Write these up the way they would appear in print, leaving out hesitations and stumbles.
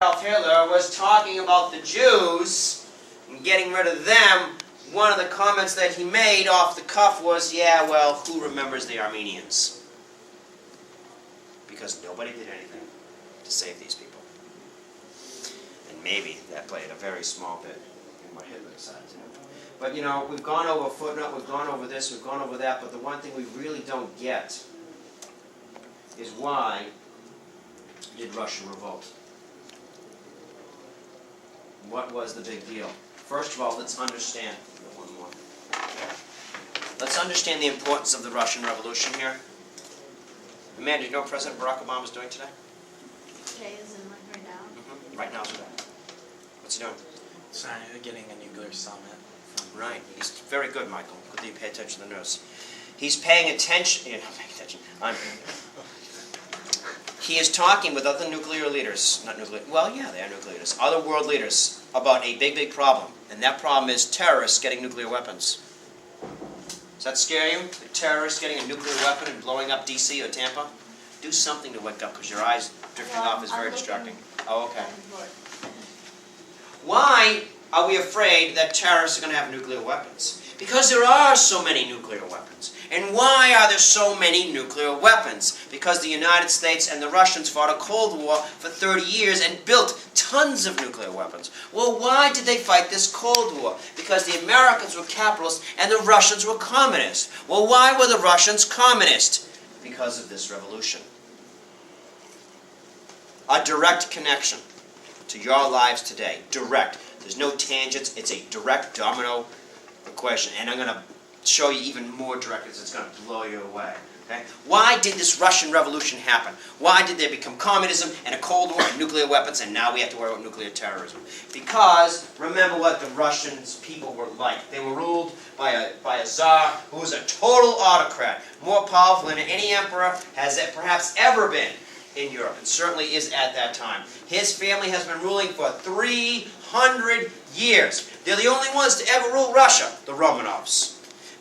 Adolf Hitler was talking about the Jews and getting rid of them, one of the comments that he made off the cuff was, yeah, well, who remembers the Armenians? Because nobody did anything to save these people. And maybe that played a very small bit in what Hitler decided to do. But you know, we've gone over a footnote, we've gone over this, we've gone over that, but the one thing we really don't get is why did Russia revolt? What was the big deal? First of all, let's understand. One more. Let's understand the importance of the Russian Revolution here. Amanda, do you know what President Barack Obama is doing today? Today is in like right now. Mm-hmm. Right now is today. What's he doing? Getting a nuclear summit. Right. He's very good, Michael. Good that you pay attention to the news. He's paying attention. Yeah, paying attention. He is talking with other nuclear leaders, not nuclear, well, yeah, they are nuclear leaders, other world leaders about a big, big problem. And that problem is terrorists getting nuclear weapons. Does that scare you? The terrorists getting a nuclear weapon and blowing up D.C. or Tampa? Do something to wake up, because your eyes drifting off is very distracting. Oh, okay. Why are we afraid that terrorists are going to have nuclear weapons? Because there are so many nuclear weapons. And why are there so many nuclear weapons? Because the United States and the Russians fought a Cold War for 30 years and built tons of nuclear weapons. Well, why did they fight this Cold War? Because the Americans were capitalists and the Russians were communists. Well, why were the Russians communist? Because of this revolution. A direct connection to your lives today. Direct. There's no tangents. It's a direct domino equation. And I'm going to show you even more direct because it's going to blow you away. Okay? Why did this Russian Revolution happen? Why did there become communism and a Cold War and nuclear weapons, and now we have to worry about nuclear terrorism? Because remember what the Russian people were like. They were ruled by a Tsar who was a total autocrat, more powerful than any emperor has perhaps ever been in Europe, and certainly is at that time. His family has been ruling for 300 years. They're the only ones to ever rule Russia, the Romanovs.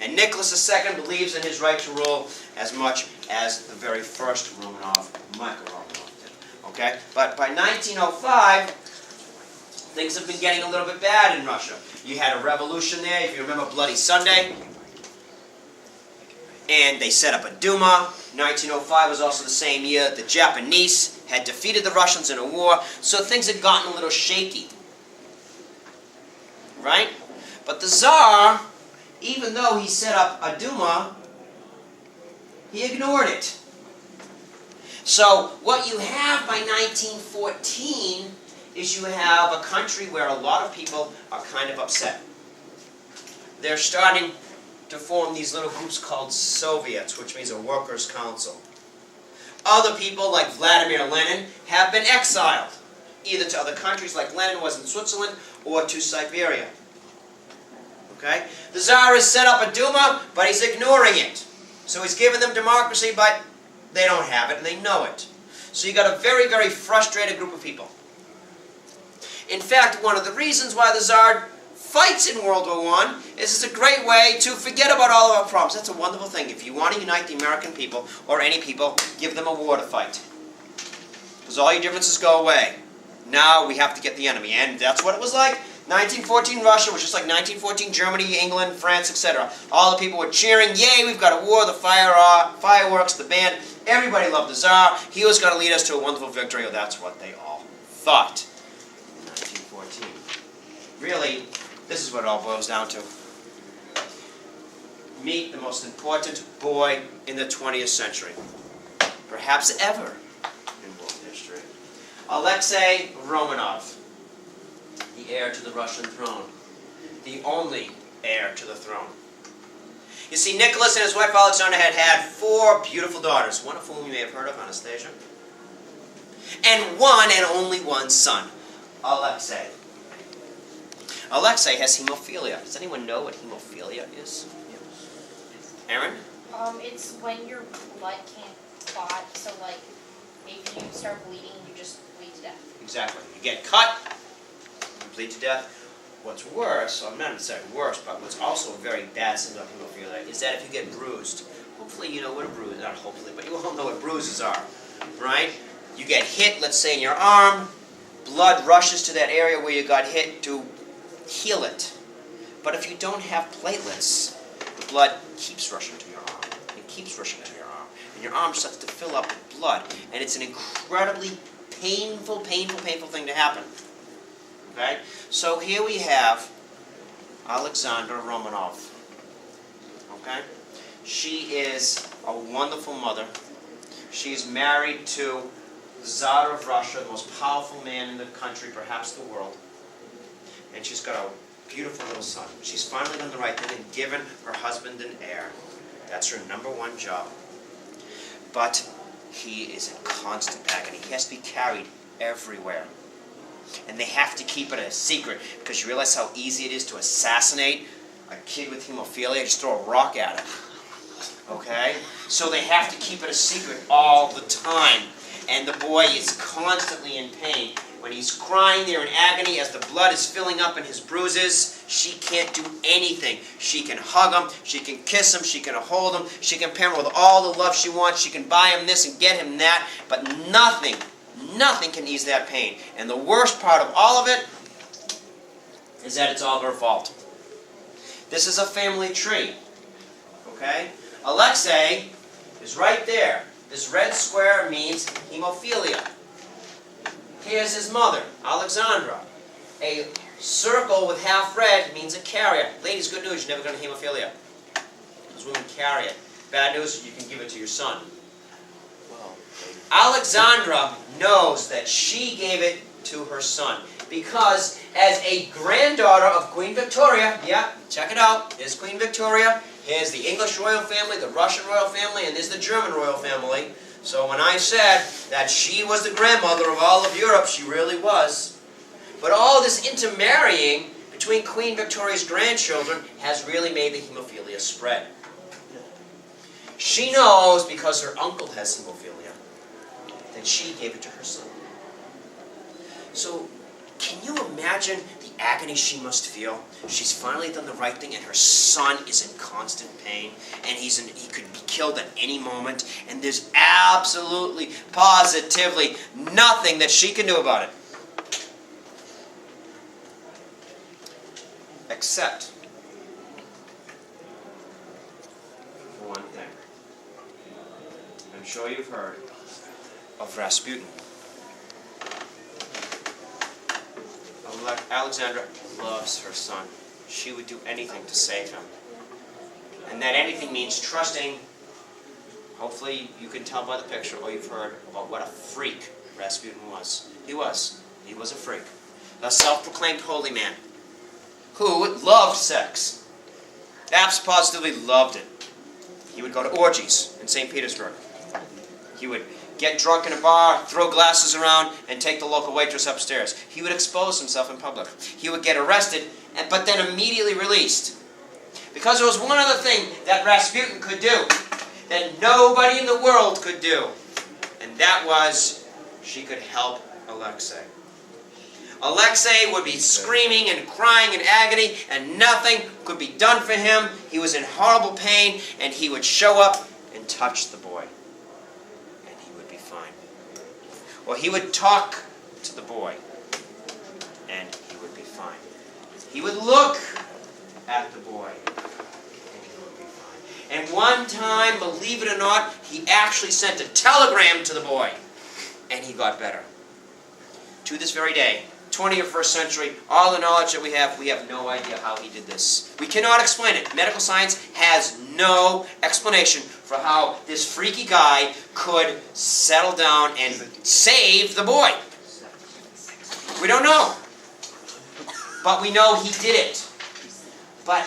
And Nicholas II believes in his right to rule as much as the very first Romanov, Michael Romanov, did. Okay? But by 1905, things have been getting a little bit bad in Russia. You had a revolution there, if you remember Bloody Sunday. And they set up a Duma. 1905 was also the same year the Japanese had defeated the Russians in a war, so things had gotten a little shaky. Right? But the Tsar, even though he set up a Duma, he ignored it. So what you have by 1914 is you have a country where a lot of people are kind of upset. They're starting to form these little groups called Soviets, which means a workers' council. Other people, like Vladimir Lenin, have been exiled, either to other countries like Lenin was in Switzerland, or to Siberia. Okay? The Tsar has set up a Duma, but he's ignoring it. So he's given them democracy, but they don't have it, and they know it. So you've got a very, very frustrated group of people. In fact, one of the reasons why the Tsar fights in World War I is it's a great way to forget about all of our problems. That's a wonderful thing. If you want to unite the American people, or any people, give them a war to fight. Because all your differences go away. Now we have to get the enemy. And that's what it was like. 1914 Russia was just like 1914 Germany, England, France, etc. All the people were cheering, yay, we've got a war, the fireworks, the band. Everybody loved the Tsar. He was going to lead us to a wonderful victory. Or that's what they all thought in 1914. Really, this is what it all boils down to. Meet the most important boy in the 20th century. Perhaps ever in world history. Alexei Romanov. The heir to the Russian throne. The only heir to the throne. You see, Nicholas and his wife Alexandra had 4 beautiful daughters, one of whom you may have heard of, Anastasia. And one and only one son, Alexei. Alexei has hemophilia. Does anyone know what hemophilia is? Aaron? It's when your blood can't clot, so like, if you start bleeding, you just bleed to death. Exactly. You get cut, you bleed to death. What's worse, or not necessarily worse, but what's also a very bad symptom of hemophilia is that if you get bruised, hopefully you know what a bruise, not hopefully, but you all know what bruises are, right? You get hit, let's say in your arm, blood rushes to that area where you got hit to heal it. But if you don't have platelets, the blood keeps rushing to your arm. It keeps rushing to your arm. And your arm starts to fill up with blood. And it's an incredibly painful thing to happen. Okay? So here we have Alexandra Romanov. Okay? She is a wonderful mother. She is married to the Tsar of Russia, the most powerful man in the country, perhaps the world. And she's got a beautiful little son. She's finally done the right thing and given her husband an heir. That's her number one job. But he is in constant agony. He has to be carried everywhere. And they have to keep it a secret, because you realize how easy it is to assassinate a kid with hemophilia. Just throw a rock at him. Okay? So they have to keep it a secret all the time. And the boy is constantly in pain. When he's crying there in agony as the blood is filling up in his bruises, she can't do anything. She can hug him, she can kiss him, she can hold him, she can pamper him with all the love she wants, she can buy him this and get him that, but nothing can ease that pain. And the worst part of all of it is that it's all her fault. This is a family tree. Okay? Alexei is right there. This red square means hemophilia. Here's his mother, Alexandra. A circle with half red means a carrier. Ladies, good news, you're never going to hemophilia. Those women carry it. Bad news, you can give it to your son. Well, Alexandra knows that she gave it to her son because as a granddaughter of Queen Victoria, yeah, check it out, here's Queen Victoria, here's the English royal family, the Russian royal family, and there's the German royal family. So when I said that she was the grandmother of all of Europe, she really was. But all this intermarrying between Queen Victoria's grandchildren has really made the hemophilia spread. She knows, because her uncle has hemophilia, that she gave it to her son. So, can you imagine the agony she must feel? She's finally done the right thing and her son is in constant pain and he could be killed at any moment and there's absolutely, positively nothing that she can do about it. Except for one thing. I'm sure you've heard of Rasputin. Alexandra loves her son. She would do anything to save him. And that anything means trusting. Hopefully you can tell by the picture or you've heard about what a freak Rasputin was. He was. He was a freak. A self-proclaimed holy man who loved sex. Absolutely positively loved it. He would go to orgies in St. Petersburg. He would get drunk in a bar, throw glasses around, and take the local waitress upstairs. He would expose himself in public. He would get arrested, but then immediately released. Because there was one other thing that Rasputin could do that nobody in the world could do. And that was, she could help Alexei. Alexei would be screaming and crying in agony, and nothing could be done for him. He was in horrible pain, and he would show up and touch the boy. Or he would talk to the boy, and he would be fine. He would look at the boy, and he would be fine. And one time, believe it or not, he actually sent a telegram to the boy, and he got better. To this very day, 21st century, all the knowledge that we have no idea how he did this. We cannot explain it. Medical science has no explanation for how this freaky guy could settle down and save the boy. We don't know. But we know he did it. But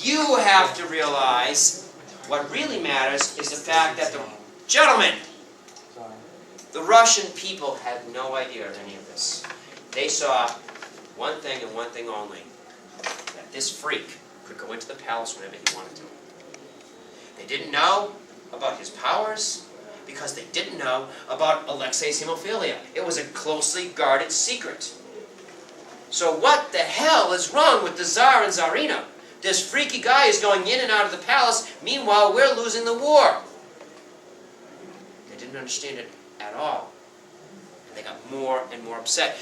you have to realize what really matters is the fact that the Russian people had no idea of any of this. They saw one thing and one thing only, that this freak could go into the palace whenever he wanted to. They didn't know about his powers because they didn't know about Alexei's hemophilia. It was a closely guarded secret. So what the hell is wrong with the Tsar and Tsarina? This freaky guy is going in and out of the palace, meanwhile we're losing the war. They didn't understand it at all. And they got more and more upset.